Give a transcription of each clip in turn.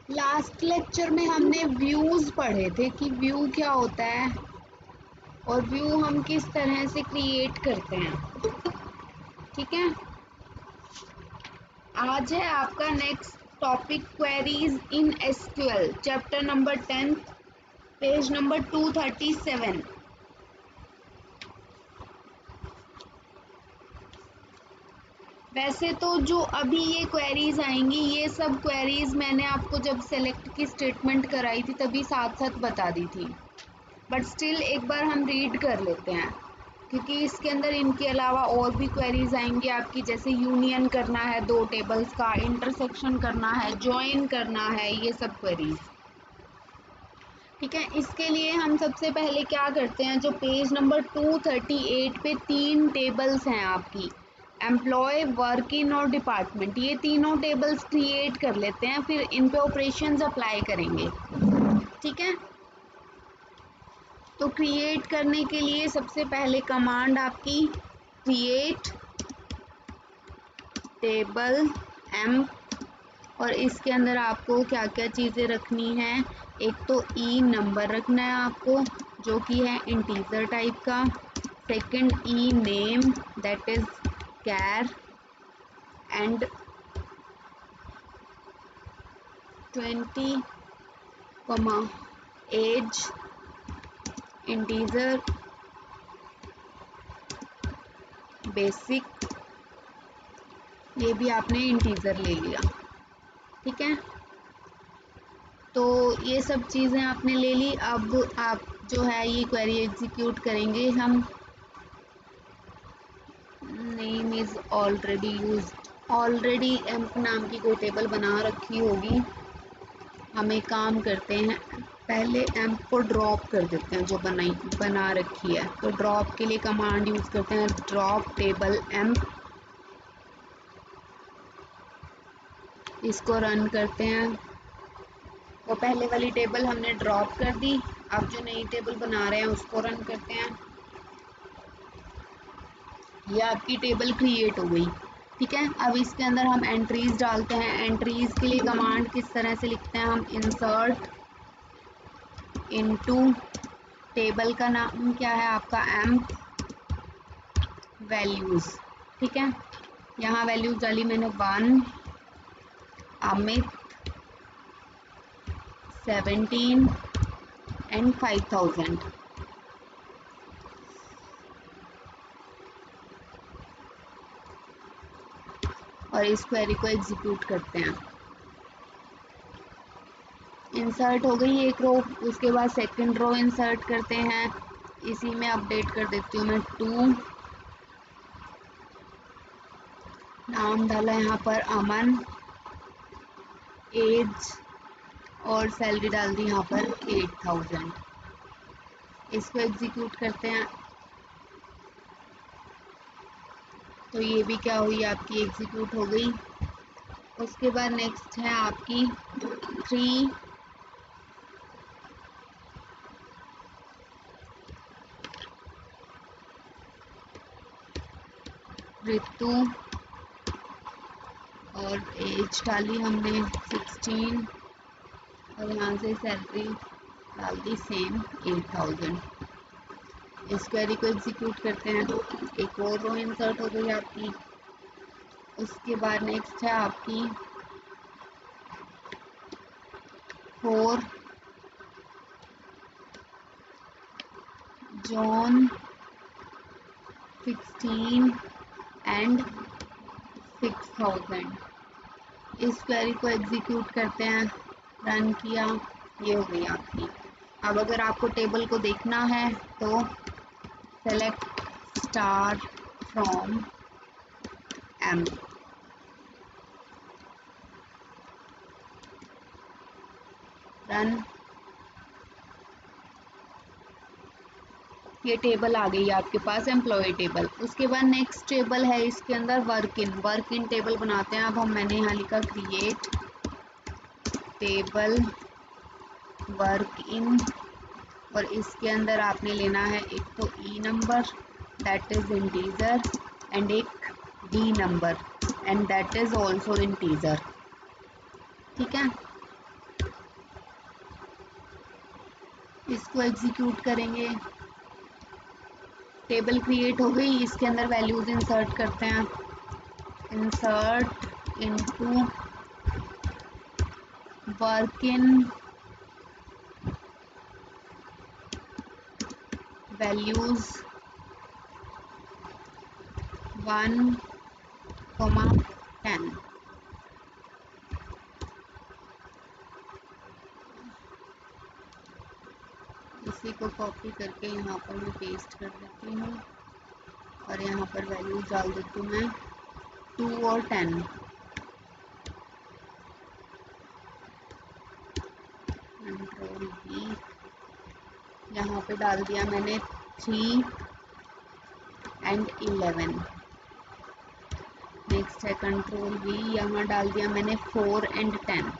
Last lecture में हमने views पढ़े थे कि व्यू क्या होता है और व्यू हम किस तरह से क्रिएट करते हैं। ठीक है, आज है आपका next topic queries in SQL, chapter number 10, page number 237। वैसे तो जो अभी ये क्वेरीज आएंगी, ये सब क्वेरीज मैंने आपको जब सेलेक्ट की स्टेटमेंट कराई थी तभी साथ साथ बता दी थी, बट स्टिल एक बार हम रीड कर लेते हैं क्योंकि इसके अंदर इनके अलावा और भी क्वेरीज आएंगी आपकी, जैसे यूनियन करना है दो टेबल्स का, इंटरसेक्शन करना है, ज्वाइन करना है, ये सब क्वेरीज। ठीक है, इसके लिए हम सबसे पहले क्या करते हैं, जो पेज नंबर 238 पे 3 टेबल्स हैं आपकी, एम्प्लॉय, वर्क इन और डिपार्टमेंट, ये तीनों टेबल्स क्रिएट कर लेते हैं, फिर इन पे ऑपरेशंस अप्लाई करेंगे। ठीक है, तो क्रिएट करने के लिए सबसे पहले कमांड आपकी क्रिएट टेबल एम्प, और इसके अंदर आपको क्या क्या चीज़ें रखनी है। एक तो ई नंबर रखना है आपको जो कि है इंटीजर टाइप का, second E name that is char, and 20 as integer basic, ये भी आपने इंटीजर ले लिया। ठीक है, तो ये सब चीज़ें आपने ले ली। अब आप जो है ये क्वेरी एग्जीक्यूट करेंगे हम। Name is already used, already amp नाम की कोई टेबल बना रखी होगी। हम एक काम करते हैं, पहले एम्प को ड्रॉप कर देते हैं जो बना रखी है। तो ड्रॉप के लिए कमांड यूज़ करते हैं ड्रॉप टेबल एम्प, इसको रन करते हैं। तो पहले वाली टेबल हमने ड्रॉप कर दी, अब जो नई टेबल बना रहे हैं उसको रन करते हैं। ये आपकी टेबल क्रिएट हो गई। ठीक है, अब इसके अंदर हम एंट्रीज डालते हैं। एंट्रीज के लिए कमांड किस तरह से लिखते हैं हम, इंसर्ट इनटू, टेबल का नाम क्या है आपका, एम्प वैल्यूज। ठीक है, यहाँ वैल्यूज डाली मैंने 1, अमित 17 एंड 5000। और इस क्वेरी को एग्जीक्यूट करते हैं। इंसर्ट हो गई एक रो, उसके बाद सेकंड रो इंसर्ट करते हैं। इसी में अपडेट कर देती हूँ मैं 2, नाम डाला यहाँ पर अमन, एज और सैलरी डाल दी यहाँ पर 8000। इसको एग्जीक्यूट करते हैं। तो ये भी क्या हुई आपकी, एग्जीक्यूट हो गई। उसके बाद नेक्स्ट है आपकी 3 ऋतु, और एज डाली हमने 16, और यहाँ से सैलरी डाल दी सेम 8000। इस क्वेरी को एग्जीक्यूट करते हैं। एक और रो इंसर्ट हो गई आपकी। उसके बाद नेक्स्ट है आपकी 4 जॉन 16 एंड 6000। इस क्वेरी को एग्जीक्यूट करते हैं, रन किया, ये हो गई आपकी। अब अगर आपको टेबल को देखना है तो select star from M, run, ये टेबल आ गई आपके पास, एम्प्लॉय टेबल। उसके बाद नेक्स्ट टेबल है इसके अंदर वर्क इन टेबल बनाते हैं। अब मैंने यहाँ लिखा क्रिएट टेबल वर्क इन, और इसके अंदर आपने लेना है एक तो E number that is integer, and एक D number and that is also integer. ठीक है, इसको एग्जीक्यूट करेंगे। टेबल क्रिएट हो गई, इसके अंदर वैल्यूज इंसर्ट करते हैं। Insert into work in values 1,10। इसी को कॉपी करके यहाँ पर मैं पेस्ट कर देती हूँ और यहाँ पर वैल्यूज डाल देती हूँ मैं 2 और 10। कंट्रोल V, यहाँ पे डाल दिया मैंने 3 एंड 11। नेक्स्ट है कंट्रोल V, यहाँ डाल दिया मैंने 4 एंड 10।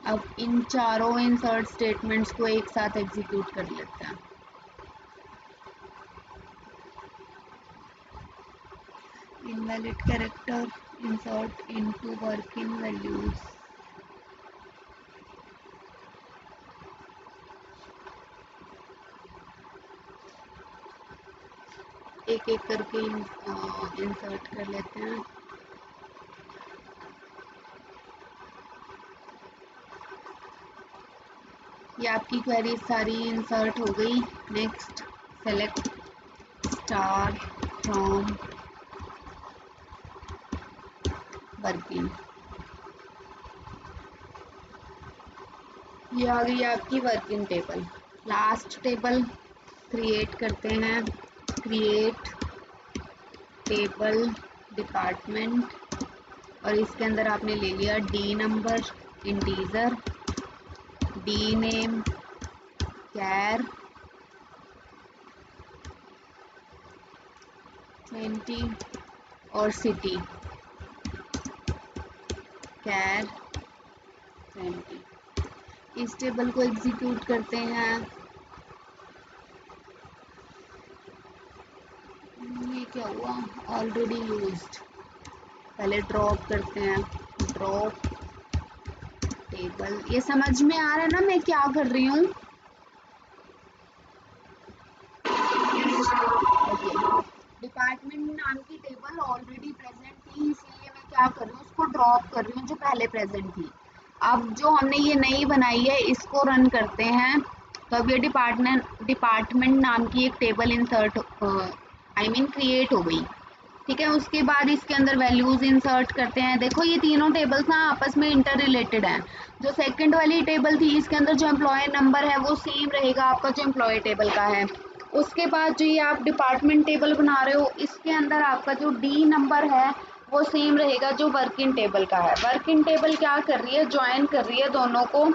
अब इन चारों इंसर्ट स्टेटमेंट्स को एक साथ एग्जीक्यूट कर लेते हैं। Invalid character insert into working values. एक एक करके इंसर्ट कर लेते हैं। ये आपकी क्वेरी सारी इंसर्ट हो गई। Next select star from working. ये आ गई आपकी working table. Last table create करते हैं। क्रिएट टेबल डिपार्टमेंट, और इसके अंदर आपने ले लिया D number integer, D name char 20 और सिटी कैर 20। इस टेबल को एग्जीक्यूट करते हैं। ये क्या हुआ, ऑलरेडी यूज्ड। पहले ड्रॉप करते हैं, ड्रॉप टेबल। ये समझ में आ रहा है ना मैं क्या कर रही हूँ? डिपार्टमेंट नाम की टेबल ऑलरेडी प्रेजेंट थी, इसलिए मैं क्या कर रही हूँ, उसको ड्रॉप कर रही हूँ जो पहले प्रेजेंट थी। अब जो हमने ये नई बनाई है इसको रन करते हैं, तो अब ये डिपार्टमेंट नाम की एक टेबल इंसर्ट क्रिएट हो गई। ठीक है, उसके बाद इसके अंदर वैल्यूज इंसर्ट करते हैं। देखो ये तीनों टेबल्स ना आपस में इंटर रिलेटेड हैं। जो सेकंड वाली टेबल थी इसके अंदर जो एम्प्लॉय नंबर है वो सेम रहेगा आपका जो एम्प्लॉय टेबल का है। उसके बाद जो ये आप डिपार्टमेंट टेबल बना रहे हो इसके अंदर आपका जो डी नंबर है वो सेम रहेगा जो वर्किंग टेबल का है। वर्किंग टेबल क्या कर रही है, ज्वाइन कर रही है दोनों को,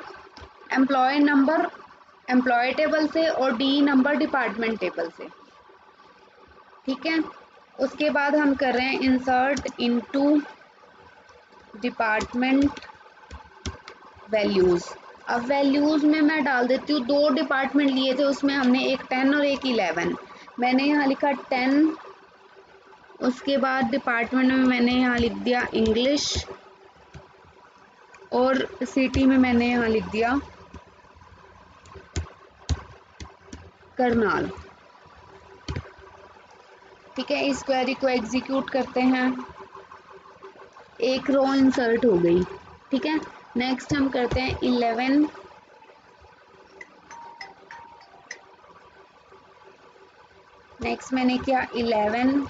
एम्प्लॉय नंबर एम्प्लॉय टेबल से और डी नंबर डिपार्टमेंट टेबल से। ठीक है, उसके बाद हम कर रहे हैं इंसर्ट इनटू डिपार्टमेंट वैल्यूज। अब वैल्यूज में मैं डाल देती हूँ, 2 डिपार्टमेंट लिए थे उसमें हमने एक 10 और एक 11। मैंने यहाँ लिखा 10, उसके बाद डिपार्टमेंट में मैंने यहाँ लिख दिया इंग्लिश, और सिटी में मैंने यहाँ लिख दिया करनाल। ठीक है, इस क्वेरी को एग्जीक्यूट करते हैं। एक रो इंसर्ट हो गई। ठीक है, नेक्स्ट हम करते हैं 11। नेक्स्ट मैंने किया 11,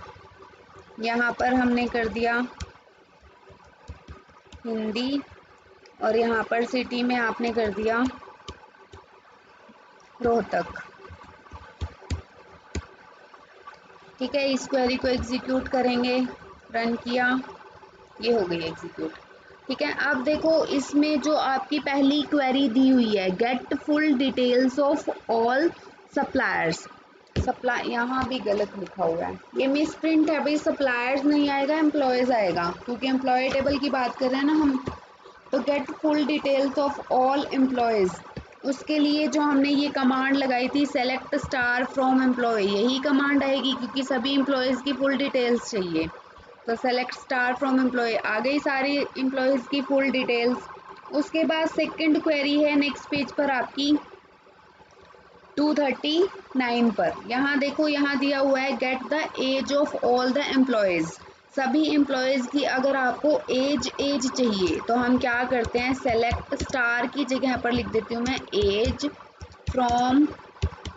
यहाँ पर हमने कर दिया हिंदी, और यहाँ पर सिटी में आपने कर दिया रोहतक। ठीक है, इस क्वेरी को एग्जीक्यूट करेंगे। रन किया, ये हो गई एग्जीक्यूट। ठीक है, अब देखो इसमें जो आपकी पहली क्वेरी दी हुई है, get full details of all suppliers. Supply यहाँ भी गलत लिखा हुआ है, ये मिस प्रिंट है भाई, सप्लायर्स नहीं आएगा एम्प्लॉयज आएगा, क्योंकि एम्प्लॉय टेबल की बात कर रहे हैं ना हम। तो get full details of all employees, उसके लिए जो हमने ये कमांड लगाई थी सेलेक्ट स्टार फ्रॉम एम्प्लॉय, यही कमांड आएगी क्योंकि सभी एम्प्लॉयज की फुल डिटेल्स चाहिए। तो सेलेक्ट स्टार फ्रॉम एम्प्लॉय, आ गई सारी एम्प्लॉयज की फुल डिटेल्स। उसके बाद सेकंड क्वेरी है नेक्स्ट पेज पर आपकी, 239 पर यहाँ देखो, यहाँ दिया हुआ है get the age of all the employees. सभी एम्प्लॉयज़ की अगर आपको एज चाहिए तो हम क्या करते हैं, सेलेक्ट स्टार की जगह पर लिख देती हूँ मैं एज फ्रॉम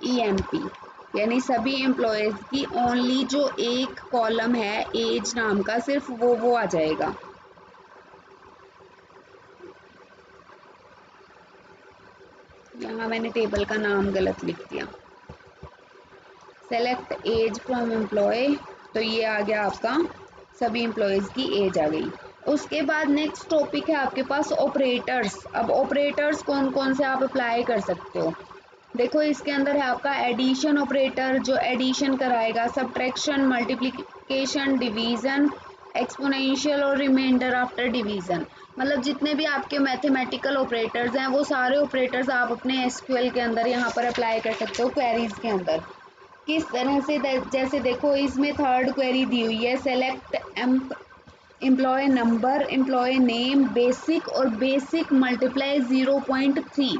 EMP, यानी सभी एम्प्लॉयज़ की ओनली जो एक कॉलम है एज नाम का, सिर्फ वो आ जाएगा। यहाँ मैंने टेबल का नाम गलत लिख दिया। सेलेक्ट एज फ्रॉम एम्प्लॉय, तो ये आ गया आपका, सभी एम्प्लॉयज़ की एज आ गई। उसके बाद नेक्स्ट टॉपिक है आपके पास ऑपरेटर्स। अब ऑपरेटर्स कौन कौन से आप अप्लाई कर सकते हो, देखो इसके अंदर है आपका एडिशन ऑपरेटर जो एडिशन कराएगा, सब्ट्रैक्शन, मल्टीप्लिकेशन, डिवीज़न, एक्सपोनेंशियल और रिमाइंडर आफ्टर डिवीज़न। मतलब जितने भी आपके मैथमेटिकल ऑपरेटर्स हैं वो सारे ऑपरेटर्स आप अपने SQL के अंदर यहाँ पर अप्लाई कर सकते हो क्वेरीज के अंदर। किस तरह से, जैसे देखो इसमें थर्ड क्वेरी दी हुई है, select employee number, employee name, basic और बेसिक मल्टीप्लाई 0.3,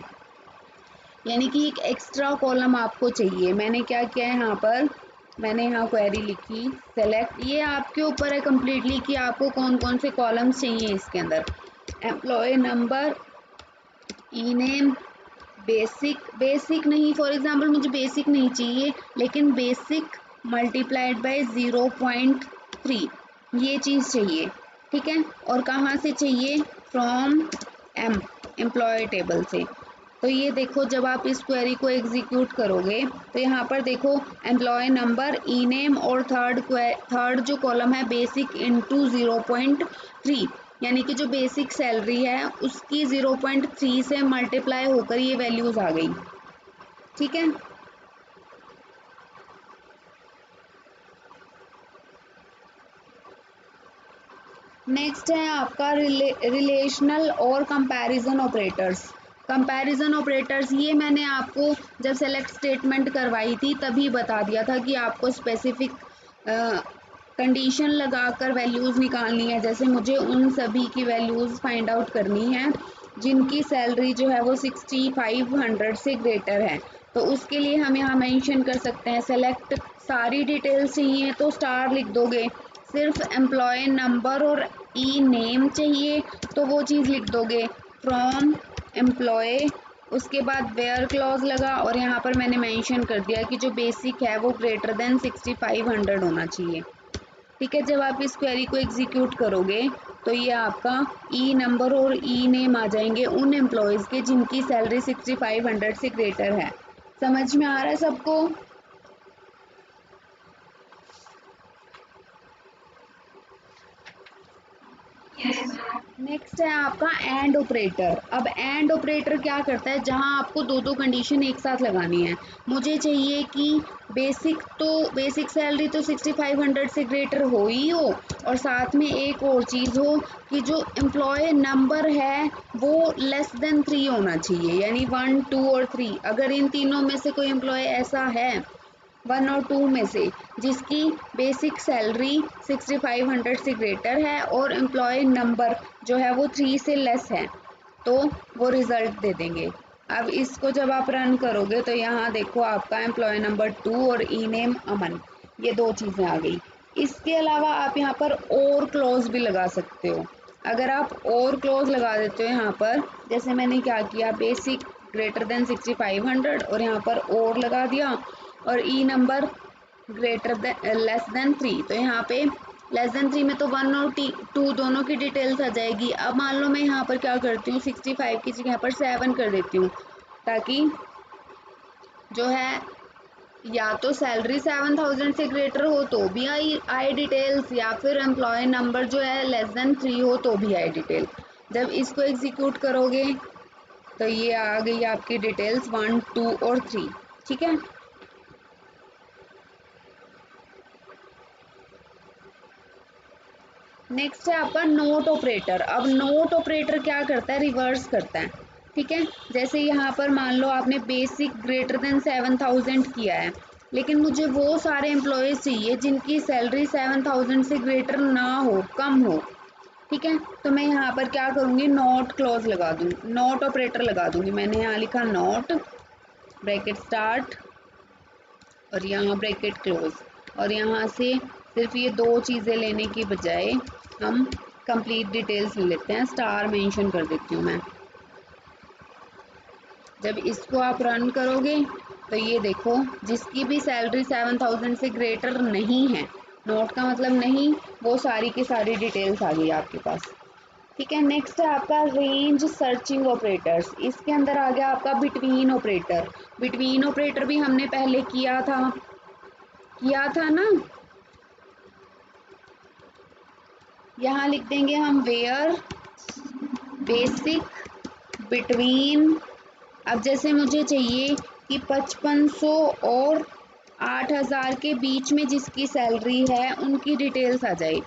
यानी कि एक एक्स्ट्रा कॉलम आपको चाहिए। मैंने क्या किया है यहाँ पर, मैंने यहाँ क्वेरी लिखी सेलेक्ट, ये आपके ऊपर है कम्प्लीटली कि आपको कौन कौन से कॉलम्स चाहिए इसके अंदर। एम्प्लॉय नंबर, ई नेम, बेसिक नहीं, फॉर एग्जांपल मुझे बेसिक नहीं चाहिए, लेकिन बेसिक मल्टीप्लाइड बाय 0.3 ये चीज़ चाहिए, ठीक है। और कहाँ से चाहिए, फ्रॉम एम्प्लॉय टेबल से। तो ये देखो जब आप इस क्वेरी को एग्जीक्यूट करोगे तो यहाँ पर देखो एम्प्लॉय नंबर, ई नेम और थर्ड जो कॉलम है बेसिक इनटू 0.3, यानी कि जो बेसिक सैलरी है उसकी 0.3 से मल्टीप्लाई होकर ये वैल्यूज आ गई, ठीक है। नेक्स्ट है आपका रिलेशनल और कंपैरिजन ऑपरेटर्स। कंपैरिजन ऑपरेटर्स ये मैंने आपको जब सेलेक्ट स्टेटमेंट करवाई थी तभी बता दिया था कि आपको स्पेसिफिक कंडीशन लगाकर वैल्यूज़ निकालनी है। जैसे मुझे उन सभी की वैल्यूज़ फाइंड आउट करनी है जिनकी सैलरी जो है वो 6500 से ग्रेटर है। तो उसके लिए हम यहाँ मेंशन कर सकते हैं, सेलेक्ट सारी डिटेल्स चाहिए तो स्टार लिख दोगे, सिर्फ एम्प्लॉय नंबर और ई नेम चाहिए तो वो चीज़ लिख दोगे फ्रॉम एम्प्लॉय। उसके बाद वेयर क्लॉज लगा और यहाँ पर मैंने मेंशन कर दिया कि जो बेसिक है वो ग्रेटर देन 6500 होना चाहिए, ठीक है। जब आप इस क्वेरी को एग्जीक्यूट करोगे तो ये आपका ई नंबर और ई नेम आ जाएंगे उन एम्प्लॉयज़ के जिनकी सैलरी 6500 से ग्रेटर है। समझ में आ रहा है सबको? नेक्स्ट है आपका एंड ऑपरेटर। अब एंड ऑपरेटर क्या करता है, जहां आपको दो दो कंडीशन एक साथ लगानी है। मुझे चाहिए कि बेसिक सैलरी तो 6500 से ग्रेटर हो ही हो, और साथ में एक और चीज़ हो कि जो एम्प्लॉय नंबर है वो लेस देन 3 होना चाहिए, यानी 1, 2 और 3। अगर इन तीनों में से कोई एम्प्लॉय ऐसा है 1 और 2 में से जिसकी बेसिक सैलरी 6500 से ग्रेटर है और एम्प्लॉय नंबर जो है वो 3 से लेस है, तो वो रिजल्ट दे देंगे। अब इसको जब आप रन करोगे तो यहाँ देखो आपका एम्प्लॉय नंबर 2 और ई नेम अमन, ये दो चीज़ें आ गई। इसके अलावा आप यहाँ पर और क्लोज भी लगा सकते हो। अगर आप और क्लोज लगा देते हो यहाँ पर, जैसे मैंने क्या किया, बेसिक ग्रेटर देन 6500 और यहाँ पर और लगा दिया, और E number greater than less than 3, तो यहाँ पे लेस देन 3 में तो 1 और 2 दोनों की डिटेल्स आ जाएगी। अब मान लो मैं यहाँ पर क्या करती हूँ, 65 की जगह पर 7 कर देती हूँ, ताकि जो है या तो सैलरी 7000 से ग्रेटर हो तो भी आई डिटेल्स, या फिर एम्प्लॉय नंबर जो है लेस देन 3 हो तो भी आई डिटेल। जब इसको एग्जीक्यूट करोगे तो ये आ गई आपकी डिटेल्स 1, 2 और 3, ठीक है। नेक्स्ट है आपका नोट ऑपरेटर। अब नोट ऑपरेटर क्या करता है, रिवर्स करता है, ठीक है। जैसे यहाँ पर मान लो आपने बेसिक ग्रेटर देन 7000 किया है, लेकिन मुझे वो सारे एम्प्लॉयज़ चाहिए जिनकी सैलरी 7000 से ग्रेटर ना हो, कम हो, ठीक है। तो मैं यहाँ पर क्या करूँगी, नॉट क्लॉज लगा दूँगी, नॉट ऑपरेटर लगा दूँगी। मैंने यहाँ लिखा नॉट, ब्रैकेट स्टार्ट और यहाँ ब्रैकेट क्लोज, और यहाँ से सिर्फ ये दो चीज़ें लेने की बजाय हम कंप्लीट डिटेल्स ले लेते हैं। स्टार मेंशन कर देती हूँ मैं। जब इसको आप रन करोगे तो ये देखो, जिसकी भी सैलरी 7000 से ग्रेटर नहीं है, नोट का मतलब नहीं, वो सारी की सारी डिटेल्स आ गई आपके पास। ठीक है, नेक्स्ट है आपका रेंज सर्चिंग ऑपरेटर्स। इसके अंदर आ गया आपका बिटवीन ऑपरेटर। बिटवीन ऑपरेटर भी हमने पहले किया था ना। यहाँ लिख देंगे हम वेयर बेसिक बिटवीन। अब जैसे मुझे चाहिए कि 5500 और 8000 के बीच में जिसकी सैलरी है उनकी डिटेल्स आ जाए,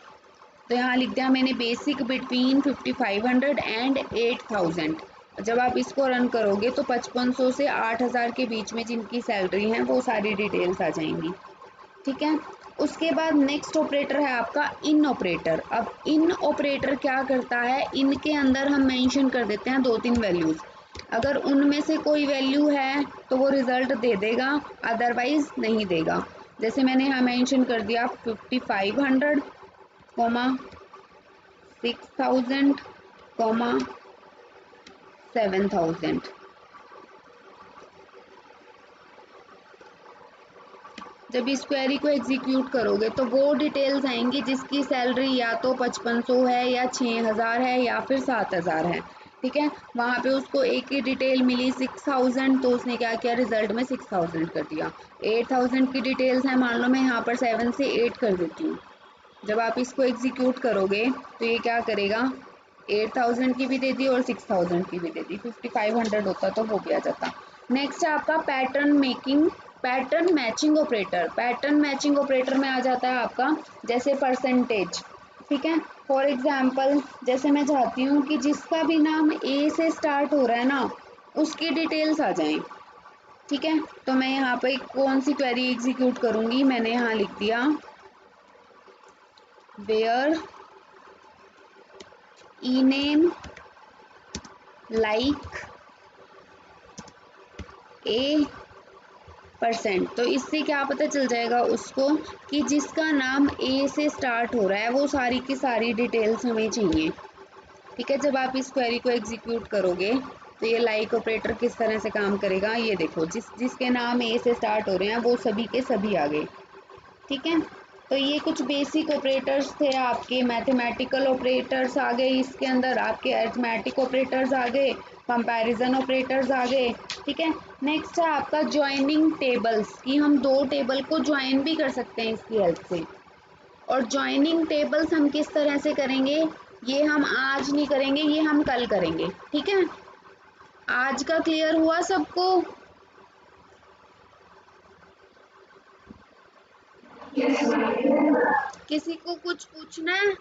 तो यहाँ लिख दिया मैंने बेसिक बिटवीन 5500 एंड 8000। जब आप इसको रन करोगे तो 5500 से 8000 के बीच में जिनकी सैलरी है वो सारी डिटेल्स आ जाएंगी। ठीक है, उसके बाद नेक्स्ट ऑपरेटर है आपका इन ऑपरेटर। अब इन ऑपरेटर क्या करता है, इनके अंदर हम मेंशन कर देते हैं 2-3 वैल्यूज। अगर उनमें से कोई वैल्यू है तो वो रिजल्ट दे देगा, अदरवाइज नहीं देगा। जैसे मैंने यहाँ मेंशन कर दिया 5500, 6000, 7000। जब इस क्वेरी को एग्जीक्यूट करोगे तो वो डिटेल्स आएंगी जिसकी सैलरी या तो 5500 है या 6000 है या फिर 7000 है। ठीक है, वहाँ पे उसको एक ही डिटेल मिली 6000, तो उसने क्या किया, रिजल्ट में 6000 कर दिया। 8000 की डिटेल्स है, मान लो मैं यहाँ पर 7 से 8 कर देती हूँ। जब आप इसको एग्जीक्यूट करोगे तो ये क्या करेगा, 8000 की भी दे दी और 6000 की भी दे दी। 5500 होता तो हो गया जाता। नेक्स्ट है आपका pattern matching operator. Pattern matching operator में आ जाता है आपका जैसे परसेंटेज। ठीक है, फॉर एग्जाम्पल जैसे मैं चाहती हूँ कि जिसका भी नाम ए से स्टार्ट हो रहा है ना, उसकी डिटेल्स आ जाएं। ठीक है, तो मैं यहाँ पे कौन सी क्वेरी एग्जीक्यूट करूँगी, मैंने यहाँ लिख दिया where ename like a %। तो इससे क्या पता चल जाएगा उसको कि जिसका नाम ए से स्टार्ट हो रहा है वो सारी की सारी डिटेल्स हमें चाहिए। ठीक है, जब आप इस क्वेरी को एग्जीक्यूट करोगे तो ये लाइक ऑपरेटर किस तरह से काम करेगा, ये देखो, जिसके नाम ए से स्टार्ट हो रहे हैं वो सभी के सभी आ गए। ठीक है, तो ये कुछ बेसिक ऑपरेटर्स थे आपके। मैथमेटिकल ऑपरेटर्स आ गए, इसके अंदर आपके अरिथमेटिक ऑपरेटर्स आ गए, कंपैरिजन ऑपरेटर्स आ गए। ठीक है, नेक्स्ट है आपका ज्वाइनिंग टेबल्स, कि हम दो टेबल को ज्वाइन भी कर सकते हैं इसकी हेल्प से। और ज्वाइनिंग टेबल्स हम किस तरह से करेंगे, ये हम आज नहीं करेंगे, ये हम कल करेंगे। ठीक है, आज का क्लियर हुआ सबको? किसी को कुछ पूछना है?